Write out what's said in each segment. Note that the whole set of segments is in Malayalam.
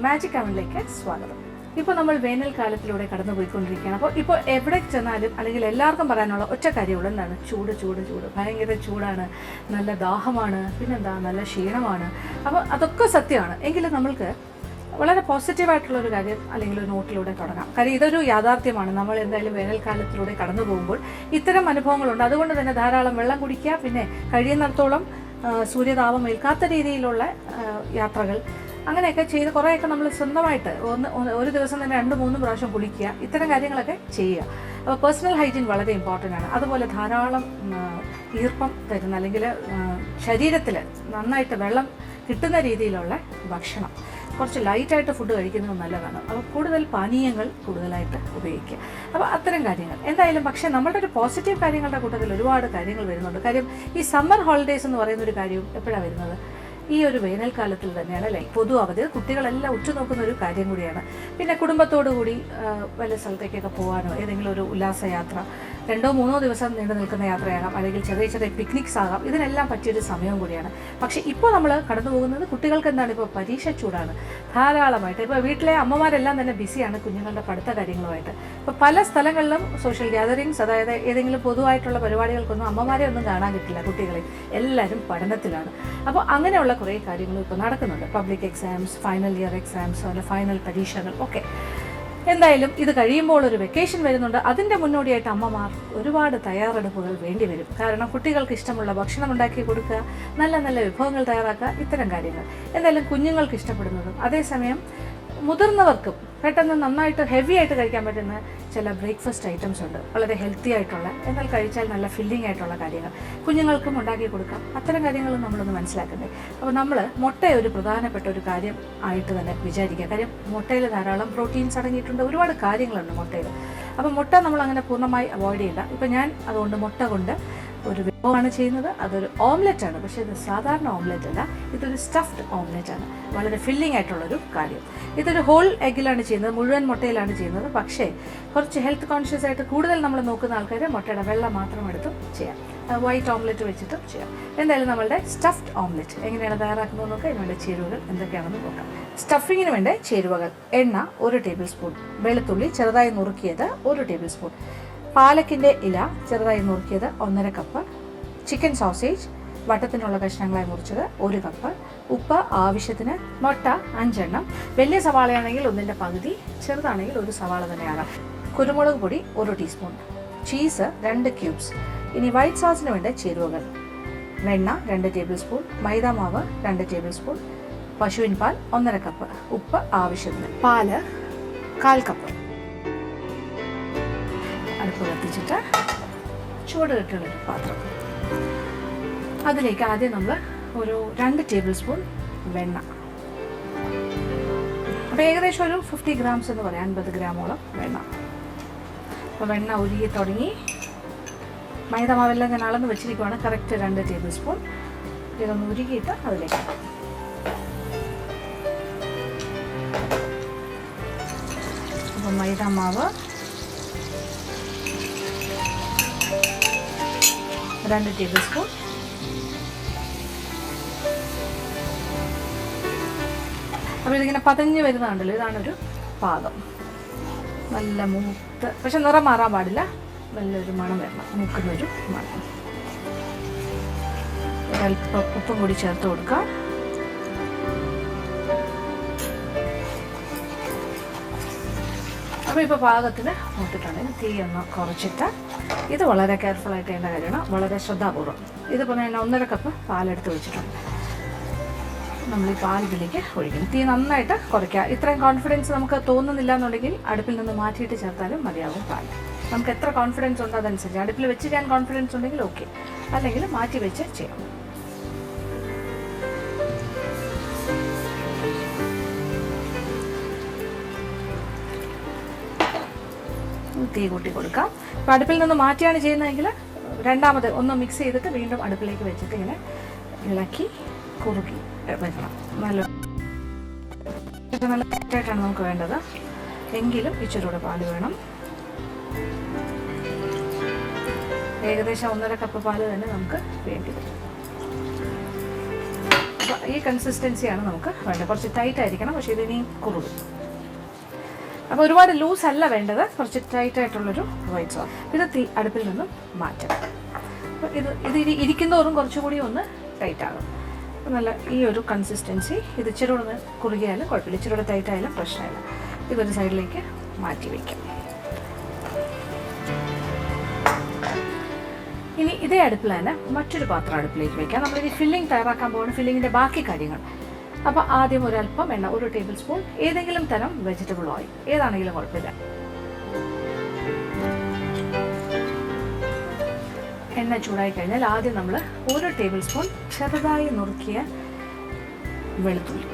മാജിക് അവനിലേക്ക് സ്വാഗതം. ഇപ്പോൾ നമ്മൾ വേനൽക്കാലത്തിലൂടെ കടന്നു പോയിക്കൊണ്ടിരിക്കുകയാണ്. അപ്പോൾ ഇപ്പോൾ എവിടെ ചെന്നാലും അല്ലെങ്കിൽ എല്ലാവർക്കും പറയാനുള്ള ഒറ്റ കാര്യമുള്ള എന്താണ്? ചൂട് ചൂട് ചൂട്, ഭയങ്കര ചൂടാണ്, നല്ല ദാഹമാണ്, പിന്നെന്താ നല്ല ക്ഷീണമാണ്. അപ്പോൾ അതൊക്കെ സത്യമാണ്. എങ്കിലും നമ്മൾക്ക് വളരെ പോസിറ്റീവായിട്ടുള്ളൊരു കാര്യം അല്ലെങ്കിൽ ഒരു നോട്ടിലൂടെ തുടങ്ങാം. കാര്യം ഇതൊരു യാഥാർത്ഥ്യമാണ്. നമ്മൾ എന്തായാലും വേനൽക്കാലത്തിലൂടെ കടന്നു പോകുമ്പോൾ ഇത്തരം അനുഭവങ്ങളുണ്ട്. അതുകൊണ്ട് തന്നെ ധാരാളം വെള്ളം കുടിക്കുക, പിന്നെ കഴിയുന്നിടത്തോളം സൂര്യതാപം ഏൽക്കാത്ത രീതിയിലുള്ള യാത്രകൾ, അങ്ങനെയൊക്കെ ചെയ്ത് കുറേയൊക്കെ നമ്മൾ സ്വന്തമായിട്ട് ഒരു ദിവസം തന്നെ 2-3 പ്രാവശ്യം കുളിക്കുക, ഇത്തരം കാര്യങ്ങളൊക്കെ ചെയ്യുക. അപ്പോൾ പേഴ്സണൽ ഹൈജീൻ വളരെ ഇമ്പോർട്ടൻ്റ് ആണ്. അതുപോലെ ധാരാളം ഈർപ്പം തരുന്ന അല്ലെങ്കിൽ ശരീരത്തിൽ നന്നായിട്ട് വെള്ളം കിട്ടുന്ന രീതിയിലുള്ള ഭക്ഷണം, കുറച്ച് ലൈറ്റായിട്ട് ഫുഡ് കഴിക്കുന്നത് നല്ലതാണ്. അപ്പോൾ കൂടുതൽ പാനീയങ്ങൾ കൂടുതലായിട്ട് ഉപയോഗിക്കുക. അപ്പോൾ അത്തരം കാര്യങ്ങൾ എന്തായാലും. പക്ഷേ നമ്മളുടെ ഒരു പോസിറ്റീവ് കാര്യങ്ങളുടെ കൂട്ടത്തിൽ ഒരുപാട് കാര്യങ്ങൾ വരുന്നുണ്ട്. കാര്യം ഈ സമ്മർ ഹോളിഡേയ്സ് എന്ന് പറയുന്നൊരു കാര്യവും എപ്പോഴാണ് വരുന്നത്? ഈ ഒരു വേനൽക്കാലത്തിൽ തന്നെയാണ് അല്ലേ? പൊതു അവധി കുട്ടികളെല്ലാം ഉറ്റുനോക്കുന്ന ഒരു കാര്യം കൂടിയാണ്. പിന്നെ കുടുംബത്തോടു കൂടി വല്ല സ്ഥലത്തേക്കൊക്കെ പോകാനോ, ഏതെങ്കിലും ഒരു ഉല്ലാസയാത്ര, 2-3 ദിവസം നീണ്ടു നിൽക്കുന്ന യാത്രയാകാം, അല്ലെങ്കിൽ ചെറിയ ചെറിയ പിക്നിക്സ് ആകാം. ഇതിനെല്ലാം പറ്റിയൊരു സമയവും കൂടിയാണ്. പക്ഷേ ഇപ്പോൾ നമ്മൾ കടന്നു പോകുന്നത് കുട്ടികൾക്ക് എന്താണ്? ഇപ്പോൾ പരീക്ഷ ചൂടാണ് ധാരാളമായിട്ട്. ഇപ്പോൾ വീട്ടിലെ അമ്മമാരെല്ലാം തന്നെ ബിസിയാണ് കുഞ്ഞുങ്ങളുടെ പഠിത്ത കാര്യങ്ങളുമായിട്ട്. ഇപ്പോൾ പല സ്ഥലങ്ങളിലും സോഷ്യൽ ഗ്യാതറിങ്സ്, അതായത് ഏതെങ്കിലും പൊതുവായിട്ടുള്ള പരിപാടികൾക്കൊന്നും അമ്മമാരെ ഒന്നും കാണാൻ കിട്ടില്ല. കുട്ടികളെ എല്ലാവരും പഠനത്തിലാണ്. അപ്പോൾ അങ്ങനെയുള്ള കുറേ കാര്യങ്ങളും ഇപ്പോൾ നടക്കുന്നുണ്ട്. Public exams, final year exams, അല്ല ഫൈനൽ പരീക്ഷകൾ ഒക്കെ. എന്തായാലും ഇത് കഴിയുമ്പോൾ ഒരു വെക്കേഷൻ വരുന്നുണ്ട്. അതിൻ്റെ മുന്നോടിയായിട്ട് അമ്മമാർ ഒരുപാട് തയ്യാറെടുപ്പുകൾ വേണ്ടി വരും. കാരണം കുട്ടികൾക്ക് ഇഷ്ടമുള്ള ഭക്ഷണം ഉണ്ടാക്കി കൊടുക്കുക, നല്ല നല്ല വിഭവങ്ങൾ തയ്യാറാക്കുക, ഇത്തരം കാര്യങ്ങൾ. എന്തായാലും കുഞ്ഞുങ്ങൾക്ക് ഇഷ്ടപ്പെടുന്നതും അതേസമയം മുതിർന്നവർക്കും പെട്ടെന്ന് നന്നായിട്ട് ഹെവി ആയിട്ട് കഴിക്കാൻ പറ്റുന്ന ചില ബ്രേക്ക്ഫാസ്റ്റ് ഐറ്റംസ് ഉണ്ട്, വളരെ ഹെൽത്തി ആയിട്ടുള്ള, എന്നാൽ കഴിച്ചാൽ നല്ല ഫില്ലിംഗ് ആയിട്ടുള്ള കാര്യങ്ങൾ കുഞ്ഞുങ്ങൾക്കും ഉണ്ടാക്കി കൊടുക്കാം. അത്തരം കാര്യങ്ങളും നമ്മളൊന്ന് മനസ്സിലാക്കണ്ടേ? അപ്പോൾ നമ്മൾ മുട്ട ഒരു പ്രധാനപ്പെട്ട ഒരു കാര്യം ആയിട്ട് തന്നെ വിചാരിക്കുക. കാര്യം മുട്ടയിൽ ധാരാളം പ്രോട്ടീൻസ് അടങ്ങിയിട്ടുണ്ട്, ഒരുപാട് കാര്യങ്ങളുണ്ട് മുട്ടയിൽ. അപ്പോൾ മുട്ട നമ്മളങ്ങനെ പൂർണ്ണമായി അവോയ്ഡ് ചെയ്യില്ല. ഇപ്പോൾ ഞാൻ അതുകൊണ്ട് മുട്ട കൊണ്ട് ഒരു വിഭവമാണ് ചെയ്യുന്നത്. അതൊരു ഓംലെറ്റാണ്. പക്ഷേ ഇത് സാധാരണ ഓംലെറ്റ് അല്ല, ഇതൊരു സ്റ്റഫ്ഡ് ഓംലെറ്റാണ്. വളരെ ഫില്ലിംഗ് ആയിട്ടുള്ളൊരു കാര്യം. ഇതൊരു ഹോൾ എഗ്ഗിലാണ് ചെയ്യുന്നത്, മുഴുവൻ മുട്ടയിലാണ് ചെയ്യുന്നത്. പക്ഷേ കുറച്ച് ഹെൽത്ത് കോൺഷ്യസ് ആയിട്ട് കൂടുതൽ നമ്മൾ നോക്കുന്ന ആൾക്കാർ മുട്ടയുടെ വെള്ള മാത്രം എടുത്തും ചെയ്യാം, വൈറ്റ് ഓംലെറ്റ് വെച്ചിട്ടും ചെയ്യാം. എന്തായാലും നമ്മളുടെ സ്റ്റഫ്ഡ് ഓംലെറ്റ് എങ്ങനെയാണ് തയ്യാറാക്കുന്നത് നോക്കാം. ഇതിന് വേണ്ട ചേരുവകൾ എന്തൊക്കെയാണെന്ന് നോക്കാം. സ്റ്റഫിങ്ങിന് വേണ്ട ചേരുവകൾ: എണ്ണ 1 ടേബിൾ സ്പൂൺ, വെളുത്തുള്ളി ചെറുതായി നുറുക്കിയത് 1 ടേബിൾ സ്പൂൺ, പാലക്കിൻ്റെ ഇല ചെറുതായി നുറുക്കിയത് 1.5 കപ്പ്, ചിക്കൻ സോസേജ് വട്ടത്തിനുള്ള കഷ്ണങ്ങളായി മുറിച്ചത് 1 കപ്പ്, ഉപ്പ് ആവശ്യത്തിന്, മുട്ട 5 എണ്ണം, വലിയ സവാളയാണെങ്കിൽ 1ന്റെ പകുതി, ചെറുതാണെങ്കിൽ 1 സവാള തന്നെയാകാം, കുരുമുളക് പൊടി 1 ടീസ്പൂൺ, ചീസ് 2 ക്യൂബ്സ്. ഇനി വൈറ്റ് സോസിന് വേണ്ട ചേരുവകൾ: വെണ്ണ 2 ടേബിൾ സ്പൂൺ, മൈദാമാവ് 2 ടേബിൾ സ്പൂൺ, പശുവിൻ പാൽ 1.5 കപ്പ്, ഉപ്പ് ആവശ്യത്തിന്, പാല് 1/4 കപ്പ്. അടുപ്പ് കത്തിച്ചിട്ട് ചൂട് കെട്ടുള്ളൊരു പാത്രം, അതിലേക്ക് ആദ്യം നമ്മൾ ഒരു 2 ടേബിൾ സ്പൂൺ വെണ്ണ, അപ്പോൾ ഏകദേശം ഒരു 50 ഗ്രാംസ് എന്ന് പറയാം, 50 ഗ്രാമോളം വെണ്ണ. അപ്പോൾ വെണ്ണ ഉരുകി തുടങ്ങി. മൈദാമാവെല്ലാം ഞാൻ അളന്ന് വെച്ചിരിക്കുവാണ്, കറക്റ്റ് 2 ടേബിൾ സ്പൂൺ. ഇതൊന്ന് ഉരുകിയിട്ട് അതിലേക്ക് അപ്പോൾ മൈദാമാവ് 2 ടേബിൾ സ്പൂൺ, അപ്പോൾ ഇതിങ്ങനെ പതഞ്ഞ് വരുന്നതുണ്ടല്ലോ, ഇതാണൊരു പാകം. നല്ല മൂത്ത്, പക്ഷെ നിറം മാറാൻ പാടില്ല, നല്ലൊരു മണം വരണം, മൂക്കുന്നൊരു മണം. ഒരല്പം ഉപ്പും കൂടി ചേർത്ത് കൊടുക്കാം. അപ്പോൾ ഇപ്പോൾ പാകത്തിന് മൂത്തിട്ടുണ്ടെങ്കിൽ തീ ഒന്ന് കുറച്ചിട്ട്, ഇത് വളരെ കെയർഫുള്ളായിട്ട് ചെയ്യേണ്ട കാര്യമാണ്, വളരെ ശ്രദ്ധാപൂർവ്വം. ഇതിപ്പോൾ ഞാൻ 1.5 കപ്പ് പാലെടുത്ത് വെച്ചിട്ടുണ്ട്. നമ്മൾ ഈ പാൽ ഇതിലേക്ക് ഒഴിക്കണം. തീ നന്നായിട്ട് കുറയ്ക്കുക. ഇത്രയും കോൺഫിഡൻസ് നമുക്ക് തോന്നുന്നില്ല എന്നുണ്ടെങ്കിൽ അടുപ്പിൽ നിന്ന് മാറ്റിയിട്ട് ചേർത്താലും മതിയാകും പാൽ. നമുക്ക് എത്ര കോൺഫിഡൻസ് ഉണ്ടോ അതനുസരിച്ച്. അടുപ്പിൽ വെച്ച് ചെയ്യാൻ കോൺഫിഡൻസ് ഉണ്ടെങ്കിൽ ഓക്കെ, അല്ലെങ്കിൽ മാറ്റി വെച്ച് ചെയ്യാം. തീ കൂട്ടി കൊടുക്കാം. അപ്പോൾ അടുപ്പിൽ നിന്ന് മാറ്റിയാണ് ചെയ്യുന്നതെങ്കിൽ രണ്ടാമത് ഒന്ന് മിക്സ് ചെയ്തിട്ട് വീണ്ടും അടുപ്പിലേക്ക് വെച്ചിട്ട് ഇങ്ങനെ ഇളക്കി കുറുക്കി വെക്കണം. നല്ല കറക്റ്റായിട്ടാണ് നമുക്ക് വേണ്ടത്, എങ്കിലും ഇച്ചിരി കൂടെ പാല് വേണം. ഏകദേശം 1.5 കപ്പ് പാല് തന്നെ നമുക്ക് വേണ്ടി വരും. അപ്പോൾ ഈ കൺസിസ്റ്റൻസിയാണ് നമുക്ക് വേണ്ടത്. കുറച്ച് ടൈറ്റ് ആയിരിക്കണം, പക്ഷേ ഇതിനി കുറുകും. അപ്പോൾ ഒരുപാട് ലൂസ് അല്ല വേണ്ടത്, കുറച്ച് ടൈറ്റായിട്ടുള്ളൊരു വൈറ്റ് സോസ്. ഇത് അടുപ്പിൽ നിന്നും മാറ്റണം. അപ്പോൾ ഇത് ഇരിക്കുന്നതോറും കുറച്ചുകൂടി ഒന്ന് ടൈറ്റ് ആകും. നല്ല ഈ ഒരു കൺസിസ്റ്റൻസി. ഇത് ഇച്ചിരി ഒന്ന് കുറുകിയാലും കുഴപ്പമില്ല, ഇച്ചിരി ടൈറ്റ് ആയാലും പ്രശ്നമില്ല. ഇതൊരു സൈഡിലേക്ക് മാറ്റി വയ്ക്കാം. ഇനി ഇതേ അടുപ്പിൽ തന്നെ മറ്റൊരു പാത്രം അടുപ്പിലേക്ക് വയ്ക്കാം. നമ്മളിനി ഫില്ലിംഗ് തയ്യാറാക്കാൻ പോകുന്ന ഫില്ലിങ്ങിൻ്റെ ബാക്കി കാര്യങ്ങൾ. അപ്പോൾ ആദ്യം ഒരല്പം എണ്ണ, 1 ടേബിൾ സ്പൂൺ ഏതെങ്കിലും തരം വെജിറ്റബിൾ ഓയിൽ, ഏതാണെങ്കിലും കുഴപ്പമില്ല. എണ്ണ ചൂടായി കഴിഞ്ഞാൽ ആദ്യം നമ്മൾ 1 ടേബിൾ സ്പൂൺ ചെറുതായി നുറുക്കിയ വെളുത്തുള്ളി,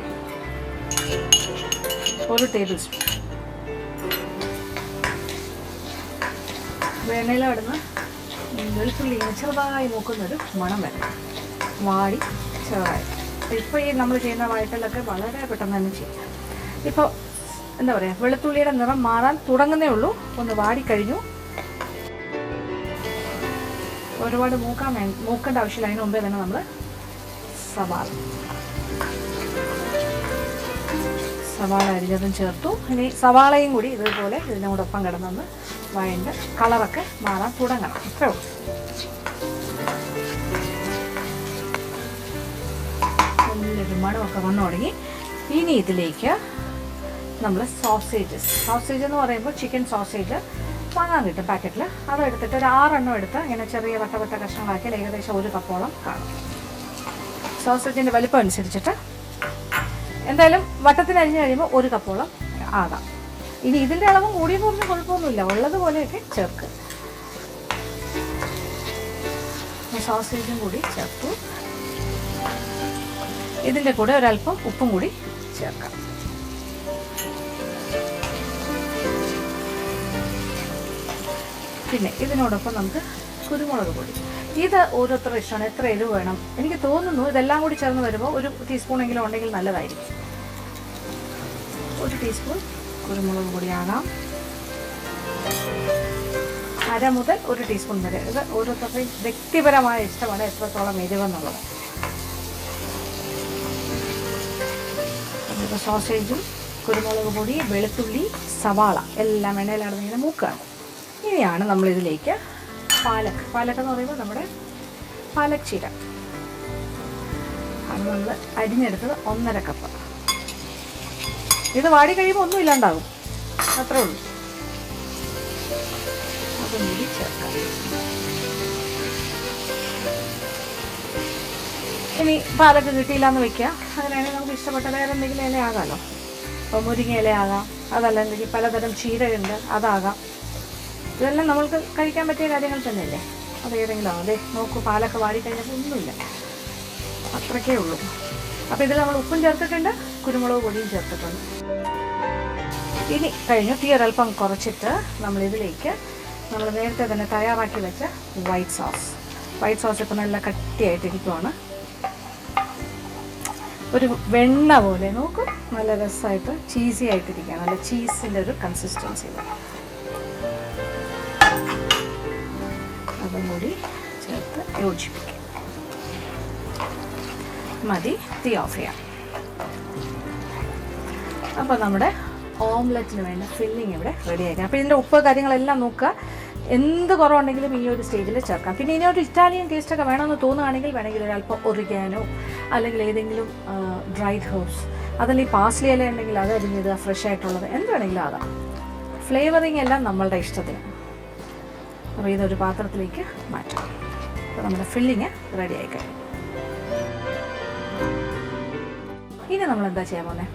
1 ടേബിൾ സ്പൂൺ. എണ്ണയിലവിടുന്ന് വെളുത്തുള്ളി ചെറുതായി മൂക്കുന്നൊരു മണം വരണം, വാടി ചെറുതായി. ഇപ്പോൾ ഈ നമ്മൾ ചെയ്യുന്ന വഴറ്റലൊക്കെ വളരെ പെട്ടെന്ന് തന്നെ ചെയ്യും. ഇപ്പോൾ എന്താ പറയുക, വെളുത്തുള്ളിയുടെ നിറം മാറാൻ തുടങ്ങുന്നേ ഉള്ളൂ, ഒന്ന് വാടിക്കഴിഞ്ഞു. ഒരുപാട് മൂക്കേണ്ട ആവശ്യമില്ല. അതിന് മുമ്പേ തന്നെ നമ്മൾ സവാള അരിഞ്ഞതും ചേർത്തു. ഇനി സവാളയും കൂടി ഇതുപോലെ ഇതിനോടൊപ്പം കിടന്നൊന്ന് വഴണ്ട് കളറൊക്കെ മാറാൻ തുടങ്ങണം. അത്രേ ഉള്ളൂ. നല്ലൊരു മണമൊക്കെ വന്നു തുടങ്ങി. ഇനി ഇതിലേക്ക് നമ്മൾ സോസേജ് എന്ന് പറയുമ്പോൾ ചിക്കൻ സോസേജ് വാങ്ങാൻ കിട്ടും പാക്കറ്റിൽ. അതെടുത്തിട്ട് ഒരു 6 എണ്ണം എടുത്ത് ഇങ്ങനെ ചെറിയ വട്ട കഷ്ണങ്ങളാക്കിയാൽ ഏകദേശം 1 കപ്പോളം കാണും. സോസേജിൻ്റെ വലിപ്പം അനുസരിച്ചിട്ട് എന്തായാലും വട്ടത്തിന് അരിഞ്ഞ് കഴിയുമ്പോൾ 1 കപ്പോളം ആകാം. ഇനി ഇതിൻ്റെ അളവും കൂടിയ കുറഞ്ഞ കുഴപ്പമൊന്നുമില്ല, ഉള്ളതുപോലെയൊക്കെ ചേർക്കുക. സോസേജും കൂടി ചേർത്തു. ഇതിൻ്റെ കൂടെ ഒരല്പം ഉപ്പും കൂടി ചേർക്കാം. പിന്നെ ഇതിനോടൊപ്പം നമുക്ക് കുരുമുളക് പൊടി. ഇത് ഓരോരുത്തരുടെ ഇഷ്ടമാണ്, എത്ര എരിവ് വേണം. എനിക്ക് തോന്നുന്നു ഇതെല്ലാം കൂടി ചേർന്ന് വരുമ്പോൾ 1 ടീസ്പൂണെങ്കിലും ഉണ്ടെങ്കിൽ നല്ലതായിരിക്കും. 1 ടീസ്പൂൺ കുരുമുളക് പൊടിയാകാം, 1/2 മുതൽ 1 ടീസ്പൂൺ വരെ. ഇത് ഓരോരുത്തരുടെയും വ്യക്തിപരമായ ഇഷ്ടമാണ് എത്രത്തോളം എരിവെന്നുള്ളത്. അപ്പോൾ സോസേജും കുരുമുളക് പൊടി, വെളുത്തുള്ളി, സവാള എല്ലാം എണ്ണയിലാണെന്നിങ്ങനെ മൂക്കുകയാണ്. ഇനിയാണ് നമ്മളിതിലേക്ക് പാലക്ക് എന്ന് പറയുമ്പോൾ നമ്മുടെ പാലക് ചീര അത് നമ്മൾ അരിഞ്ഞെടുത്തത് 1.5 കപ്പ്. ഇത് വാടി കഴിയുമ്പോൾ ഒന്നും ഇല്ലാണ്ടാകും, അത്രേ ഉള്ളൂ. അതും കൂടി ചേർക്കാം. ഇനി പാലക്ക് കിട്ടിയില്ല എന്ന് വെക്കുക. അങ്ങനെയാണെങ്കിൽ നമുക്ക് ഇഷ്ടപ്പെട്ട വേറെ എന്തെങ്കിലും ഇലയാകാമല്ലോ. അപ്പോൾ മുരിങ്ങ ഇലയാകാം, അതല്ലെങ്കിൽ പലതരം ചീരയുണ്ട്, അതാകാം. ഇതെല്ലാം നമ്മൾക്ക് കഴിക്കാൻ പറ്റിയ കാര്യങ്ങൾ തന്നെയല്ലേ. അത് ഏതെങ്കിലും ആവും. അതെ നോക്കൂ, പാലൊക്കെ വാടിക്കഴിഞ്ഞപ്പോൾ ഒന്നുമില്ല, അത്രയ്ക്കേ ഉള്ളൂ. അപ്പോൾ ഇതിൽ നമ്മൾ ഉപ്പും ചേർത്തിട്ടുണ്ട്, കുരുമുളക് പൊടിയും ചേർത്തിട്ടുണ്ട്. ഇനി കഴിഞ്ഞു. തീ ഒരൽപ്പം കുറച്ചിട്ട് നമ്മളിതിലേക്ക് നമ്മൾ നേരത്തെ തന്നെ തയ്യാറാക്കി വെച്ച വൈറ്റ് സോസ് ഇപ്പോൾ നല്ല കട്ടിയായിട്ടിരിക്കുവാണ്. ഒരു വെണ്ണ പോലെ നോക്കൂ, നല്ല രസമായിട്ട് ചീസി ആയിട്ടിരിക്കുകയാണ്. നല്ല ചീസിൻ്റെ ഒരു കൺസിസ്റ്റൻസി. അതും കൂടി ചേർത്ത് യോജിപ്പിക്കാം. മതി, തീ ഓഫ് ചെയ്യാം. അപ്പോൾ നമ്മുടെ ഓംലെറ്റിന് വേണ്ട ഫില്ലിങ് ഇവിടെ റെഡിയാക്കാം. അപ്പോൾ ഇതിൻ്റെ ഉപ്പ് കാര്യങ്ങളെല്ലാം നോക്കുക. എന്ത് കുറവുണ്ടെങ്കിലും ഈ ഒരു സ്റ്റേജിൽ ചേർക്കാം. പിന്നെ ഇനി ഒരു ഇറ്റാലിയൻ ടേസ്റ്റൊക്കെ വേണമെന്ന് തോന്നുകയാണെങ്കിൽ വേണമെങ്കിൽ ഒരല്പം ഒറിഗാനോ അല്ലെങ്കിൽ ഏതെങ്കിലും ഡ്രൈഡ് ഹെർബ്സ്, അതല്ലെങ്കിൽ പാസ്ലി ഇല ഉണ്ടെങ്കിൽ അത് അരിഞ്ഞത് ഫ്രഷ് ആയിട്ടുള്ളത് എന്ത് വേണമെങ്കിലും ആകാം. ഫ്ലേവറിങ് എല്ലാം നമ്മളുടെ ഇഷ്ടത്തിന്. അപ്പോൾ ഇതൊരു പാത്രത്തിലേക്ക് മാറ്റാം. അപ്പോൾ നമ്മുടെ ഫില്ലിങ് റെഡി ആയി കഴിഞ്ഞു. ഇനി നമ്മൾ എന്താ ചെയ്യാൻ പോകുന്നത്?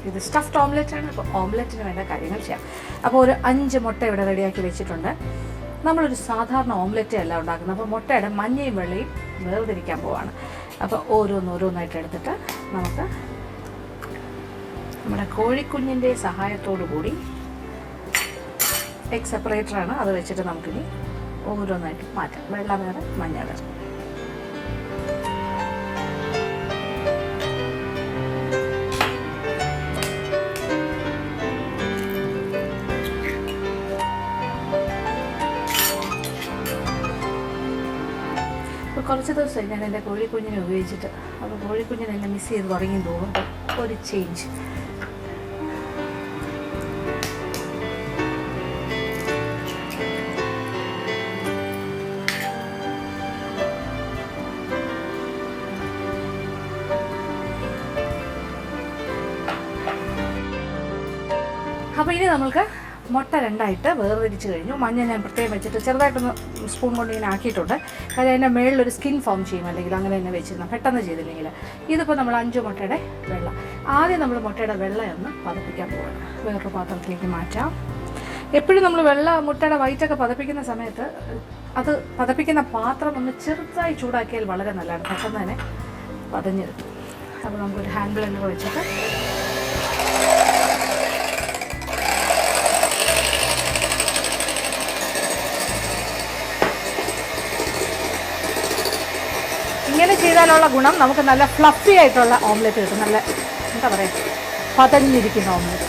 ഇത് സ്റ്റഫ്ഡ് ഓംലെറ്റ് ആണ്. അപ്പോൾ ഓംലെറ്റിന് വേണ്ട കാര്യങ്ങൾ ചെയ്യാം. അപ്പോൾ ഒരു 5 മുട്ട ഇവിടെ റെഡിയാക്കി വെച്ചിട്ടുണ്ട്. നമ്മളൊരു സാധാരണ ഓംലെറ്റ് അല്ല ഉണ്ടാക്കുന്നത്. അപ്പോൾ മുട്ടയുടെ മഞ്ഞയും വെള്ളയും വേർതിരിക്കാൻ പോവാണ്. അപ്പോൾ ഓരോന്നായിട്ട് എടുത്തിട്ട് നമുക്ക് നമ്മുടെ കോഴിക്കുഞ്ഞിൻ്റെ സഹായത്തോടു കൂടി എഗ് സെപ്പറേറ്ററാണ്, അത് വെച്ചിട്ട് നമുക്കിനി ഓരോന്നായിട്ട് മാറ്റാം. വെള്ള വേറെ, മഞ്ഞ വേറെ. ഇപ്പോൾ കുറച്ച് ദിവസമായി ഞാൻ എൻ്റെ കോഴിക്കുഞ്ഞിനെ ഉപയോഗിച്ചിട്ട്, അപ്പോൾ കോഴിക്കുഞ്ഞിനെ എന്നെ മിസ് ചെയ്ത് തുടങ്ങി തോന്നുമ്പോൾ ഒരു ചേഞ്ച്. അപ്പോൾ ഇനി നമ്മൾക്ക് മുട്ട രണ്ടായിട്ട് വേർതിരിച്ച് കഴിഞ്ഞു. മഞ്ഞ ഞാൻ പ്രത്യേകം വെച്ചിട്ട് ചെറുതായിട്ടൊന്ന് സ്പൂൺ കൊണ്ട് ഇങ്ങനെ ആക്കിയിട്ടുണ്ട്. കാര്യം അതിൻ്റെ മേളിലൊരു സ്കിൻ ഫോം ചെയ്യും, അല്ലെങ്കിൽ അങ്ങനെ തന്നെ വെച്ചിരുന്ന പെട്ടെന്ന് ചെയ്തില്ലെങ്കിൽ. ഇതിപ്പോൾ നമ്മൾ 5 മുട്ടയുടെ വെള്ള, ആദ്യം നമ്മൾ മുട്ടയുടെ വെള്ളയൊന്ന് പതപ്പിക്കാൻ പോവുകയാണ്. വേറൊരു പാത്രത്തിലേക്ക് മാറ്റാം. എപ്പോഴും നമ്മൾ മുട്ടയുടെ വൈറ്റൊക്കെ പതപ്പിക്കുന്ന സമയത്ത് അത് പതപ്പിക്കുന്ന പാത്രം ഒന്ന് ചെറുതായി ചൂടാക്കിയാൽ വളരെ നല്ലതാണ്, പെട്ടെന്ന് തന്നെ പതഞ്ഞെടുക്കും. അപ്പോൾ നമുക്കൊരു ഹാൻഡ് ബ്ലെൻഡർ വെച്ചിട്ട് ഇങ്ങനെ ചെയ്താലുള്ള ഗുണം, നമുക്ക് നല്ല ഫ്ലഫി ആയിട്ടുള്ള ഓംലെറ്റ് കിട്ടും. നല്ല എന്താ പറയുക, പതഞ്ഞിരിക്കുന്ന ഓംലെറ്റ്.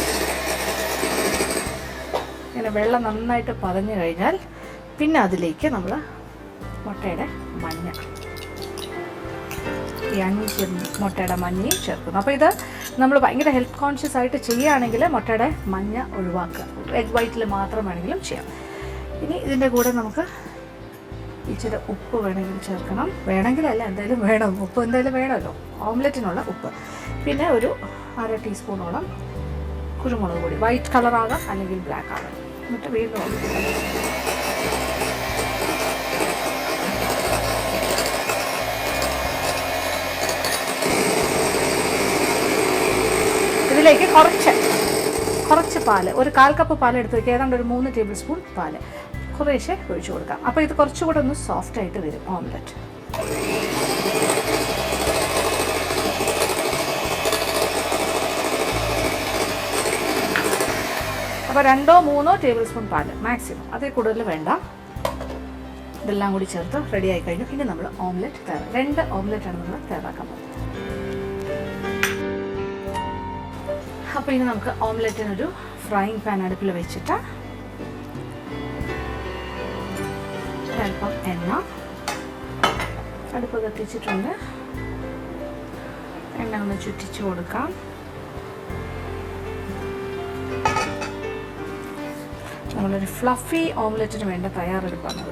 ഇങ്ങനെ വെള്ളം നന്നായിട്ട് പതഞ്ഞു കഴിഞ്ഞാൽ പിന്നെ അതിലേക്ക് നമ്മൾ മുട്ടയുടെ മഞ്ഞ, ഈ 5 മുട്ടയുടെ മഞ്ഞയും ചേർക്കുന്നു. അപ്പോൾ ഇത് നമ്മൾ ഭയങ്കര ഹെൽത്ത് കോൺഷ്യസ് ആയിട്ട് ചെയ്യുകയാണെങ്കിൽ മുട്ടയുടെ മഞ്ഞ ഒഴിവാക്കുക. എഗ് വൈറ്റിൽ മാത്രം വേണമെങ്കിലും ചെയ്യാം. ഇനി ഇതിൻ്റെ കൂടെ നമുക്ക് ഇച്ചിരി ഉപ്പ് വേണമെങ്കിൽ ചേർക്കണം. വേണമെങ്കിലല്ല, എന്തായാലും വേണം, ഉപ്പ് എന്തായാലും വേണമല്ലോ, ഓംലെറ്റിനുള്ള ഉപ്പ്. പിന്നെ ഒരു 1/2 ടീസ്പൂണോളം കുരുമുളക് പൊടി, വൈറ്റ് കളറാകാം അല്ലെങ്കിൽ ബ്ലാക്ക് ആകാം. എന്നിട്ട് വീണ്ടും ഇതിലേക്ക് കുറച്ച് പാല്, ഒരു 1/4 കപ്പ് പാൽ എടുത്ത് വയ്ക്കുക. ഏതാണ്ട് ഒരു 3 ടേബിൾ സ്പൂൺ പാല് കുറേശ്ശെ ഒഴിച്ചു കൊടുക്കാം. അപ്പോൾ ഇത് കുറച്ചുകൂടെ ഒന്ന് സോഫ്റ്റായിട്ട് വരും ഓംലെറ്റ്. അപ്പോൾ 2-3 ടേബിൾ സ്പൂൺ പാല് മാക്സിമം, അതിൽ കൂടുതൽ വേണ്ട. ഇതെല്ലാം കൂടി ചേർത്ത് റെഡി ആയി കഴിഞ്ഞു. ഇനി നമ്മൾ ഓംലെറ്റ് 2 ഓംലെറ്റാണ് നമ്മൾ തയ്യാറാക്കാൻ പോകുന്നത്. അപ്പോൾ ഇനി നമുക്ക് ഓംലെറ്റിനൊരു ഫ്രൈയിങ് പാൻ അടുപ്പിൽ വെച്ചിട്ട് അല്പം എണ്ണ അടുപ്പ് കത്തിച്ചിട്ടുണ്ട്. എണ്ണ ഒന്ന് ചുറ്റിച്ചു കൊടുക്കാം. നമ്മളൊരു ഫ്ലഫി ഓംലെറ്റിന് വേണ്ട തയ്യാറെടുപ്പാണ്.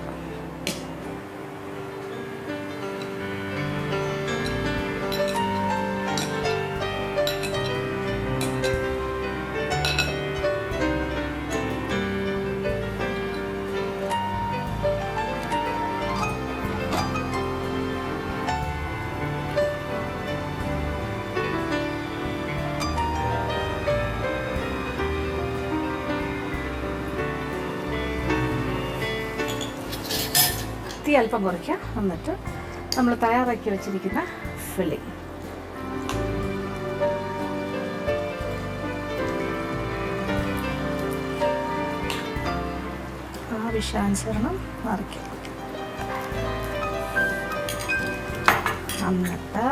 തീ അല്പം കുറയ്ക്കുക. എന്നിട്ട് നമ്മൾ തയ്യാറാക്കി വെച്ചിരിക്കുന്ന ഫില്ലിംഗ് ആവശ്യാനുസരണം നിറയ്ക്കുക. എന്നിട്ട്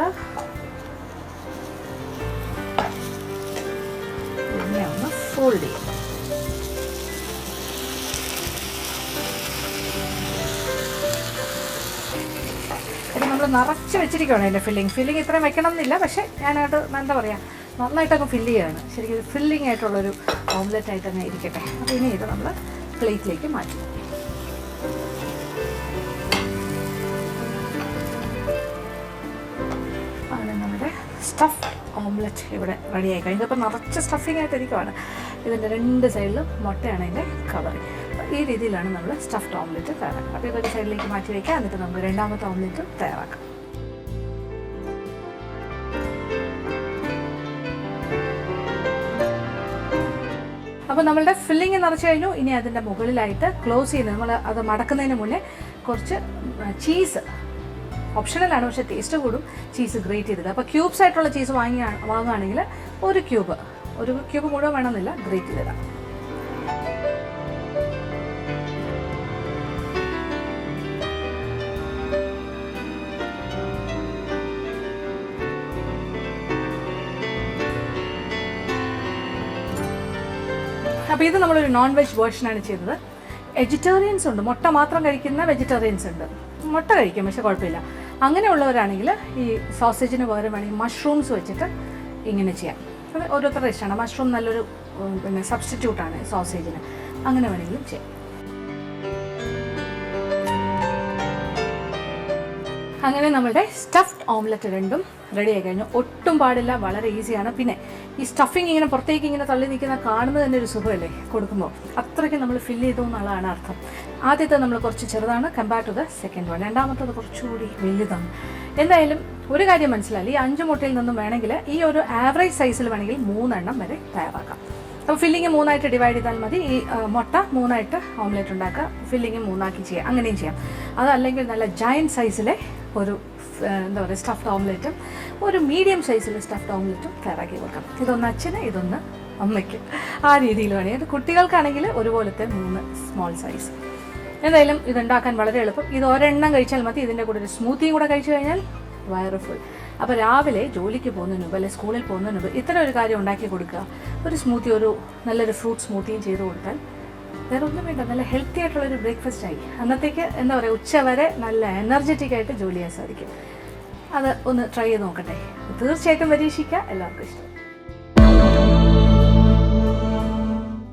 ഇതിനെ ഒന്ന് ഫോൾഡ് ചെയ്യും. നമ്മൾ നിറച്ച് വെച്ചിരിക്കുകയാണ് അതിൻ്റെ ഫില്ലിങ് ഇത്രയും വെക്കണം എന്നില്ല, പക്ഷേ ഞാനത് എന്താ പറയുക, നന്നായിട്ടങ്ങ് ഫില്ല് ചെയ്യുകയാണ്. ശരിക്കും ഫില്ലിംഗ് ആയിട്ടുള്ളൊരു ഓംലെറ്റ് ആയിട്ട് തന്നെ ഇരിക്കട്ടെ. അപ്പോൾ ഇനി ഇത് നമ്മൾ പ്ലേറ്റിലേക്ക് മാറ്റും. അങ്ങനെ നമ്മുടെ സ്റ്റഫ് ഓംലെറ്റ് ഇവിടെ റെഡിയായി കഴിഞ്ഞു. അപ്പോൾ നിറച്ച് സ്റ്റഫിങ് ആയിട്ടിരിക്കുവാണ്. ഇതിൻ്റെ 2 സൈഡിലും മുട്ടയാണ് അതിൻ്റെ കവറിങ്. ഈ രീതിയിലാണ് നമ്മൾ സ്റ്റഫ്ഡ് ഓംലെറ്റ് തയ്യാറാക്കുക. അപ്പോൾ ഇതൊരു സൈഡിലേക്ക് മാറ്റി വയ്ക്കുക. എന്നിട്ട് നമുക്ക് രണ്ടാമത്തെ ഓംലെറ്റ് തയ്യാറാക്കാം. അപ്പോൾ നമ്മളുടെ ഫില്ലിങ് നിറച്ച് കഴിഞ്ഞു. ഇനി അതിൻ്റെ മുകളിലായിട്ട് ക്ലോസ് ചെയ്യുന്നത്, നമ്മൾ അത് മടക്കുന്നതിന് മുന്നേ കുറച്ച് ചീസ്, ഓപ്ഷണലാണ് പക്ഷേ ടേസ്റ്റ് കൂടും, ചീസ് ഗ്രേറ്റ് ചെയ്തിട്ട്. അപ്പോൾ ക്യൂബ്സ് ആയിട്ടുള്ള ചീസ് വാങ്ങുകയാണെങ്കിൽ ഒരു ക്യൂബ് മുഴുവൻ വേണമെന്നില്ല, ഗ്രേറ്റ് ചെയ്തിടാം. അപ്പോൾ ഇത് നമ്മളൊരു നോൺ വെജ് വേർഷനാണ് ചെയ്തത്. വെജിറ്റേറിയൻസ് ഉണ്ട്, മുട്ട മാത്രം കഴിക്കുന്ന വെജിറ്റേറിയൻസ് ഉണ്ട്. മുട്ട കഴിക്കും, പക്ഷെ കുഴപ്പമില്ല. അങ്ങനെയുള്ളവരാണെങ്കിൽ ഈ സോസേജിന് പകരം വേണമെങ്കിൽ മഷ്റൂംസ് വെച്ചിട്ട് ഇങ്ങനെ ചെയ്യാം. അത് ഓരോരുത്തരുടെ ഇഷ്ടമാണ്. മഷ്റൂം നല്ലൊരു പിന്നെ സബ്സ്റ്റിറ്റ്യൂട്ടാണ് സോസേജിന്. അങ്ങനെ വേണമെങ്കിലും ചെയ്യാം. അങ്ങനെ നമ്മളുടെ സ്റ്റഫ്ഡ് ഓംലെറ്റ് രണ്ടും റെഡി ആയി കഴിഞ്ഞു. ഒട്ടും പാടില്ല, വളരെ ഈസിയാണ്. പിന്നെ ഈ സ്റ്റഫിങ് ഇങ്ങനെ പുറത്തേക്ക് ഇങ്ങനെ തള്ളി നിൽക്കുന്ന കാണുന്നത് തന്നെ ഒരു സുഖമല്ലേ കൊടുക്കുമ്പോൾ. അത്രയ്ക്ക് നമ്മൾ ഫില്ല് ചെയ്തു എന്നുള്ളതാണ് അർത്ഥം. ആദ്യത്തെ നമ്മൾ കുറച്ച് ചെറുതാണ് compare to the second one. രണ്ടാമത്തത് കുറച്ചുകൂടി വലുതാണ്. എന്തായാലും ഒരു കാര്യം മനസ്സിലായി, ഈ 5 മുട്ടയിൽ നിന്നും വേണമെങ്കിൽ ഈ ഒരു ആവറേജ് സൈസിൽ വേണമെങ്കിൽ 3 എണ്ണം വരെ തയ്യാറാക്കാം. അപ്പോൾ ഫില്ലിങ് 3 ഡിവൈഡ് ചെയ്താൽ മതി. ഈ മുട്ട 3 ഓംലെറ്റ് ഉണ്ടാക്കുക, ഫില്ലിങ് 3 ചെയ്യാം. അങ്ങനെയും ചെയ്യാം. അതല്ലെങ്കിൽ നല്ല ജയൻറ്റ് സൈസിലെ ഒരു എന്താ പറയുക സ്റ്റഫ്ഡ് ഓംലെറ്റും ഒരു മീഡിയം സൈസിലെ സ്റ്റഫ്ഡ് ഓംലെറ്റും തയ്യാറാക്കി കൊടുക്കാം. ഇതൊന്ന് അച്ഛന്, ഇതൊന്ന് അമ്മയ്ക്ക്, ആ രീതിയിൽ വേണമെങ്കിൽ. കുട്ടികൾക്കാണെങ്കിൽ ഒരുപോലത്തെ 3 സ്മോൾ സൈസ്. എന്തായാലും ഇതുണ്ടാക്കാൻ വളരെ എളുപ്പം. ഇത് ഒരെണ്ണം കഴിച്ചാൽ മതി. ഇതിൻ്റെ കൂടെ ഒരു സ്മൂത്തിയും കൂടെ കഴിച്ചു കഴിഞ്ഞാൽ വയറ് ഫുൾ. അപ്പോൾ രാവിലെ ജോലിക്ക് പോകുന്നതിന് മുമ്പ് അല്ലെങ്കിൽ സ്കൂളിൽ പോകുന്നതിന് മുമ്പ് ഇത്തരം ഒരു കാര്യം ഉണ്ടാക്കി കൊടുക്കുക. ഒരു സ്മൂത്തി, ഒരു നല്ലൊരു ഫ്രൂട്ട് സ്മൂത്തിയും ചെയ്ത് കൊടുത്താൽ വേറെ ഒന്നും വേണ്ട, നല്ല ഹെൽത്തി ആയിട്ടുള്ളൊരു ബ്രേക്ക്ഫാസ്റ്റ് ആയി. അന്നത്തേക്ക് എന്താ പറയുക, ഉച്ചവരെ നല്ല എനർജറ്റിക് ആയിട്ട് ജോലി ചെയ്യാൻ സാധിക്കും. അത് ഒന്ന് ട്രൈ ചെയ്ത് നോക്കട്ടെ. തീർച്ചയായിട്ടും പരീക്ഷിക്കുക. എല്ലാവർക്കും ഇഷ്ടം.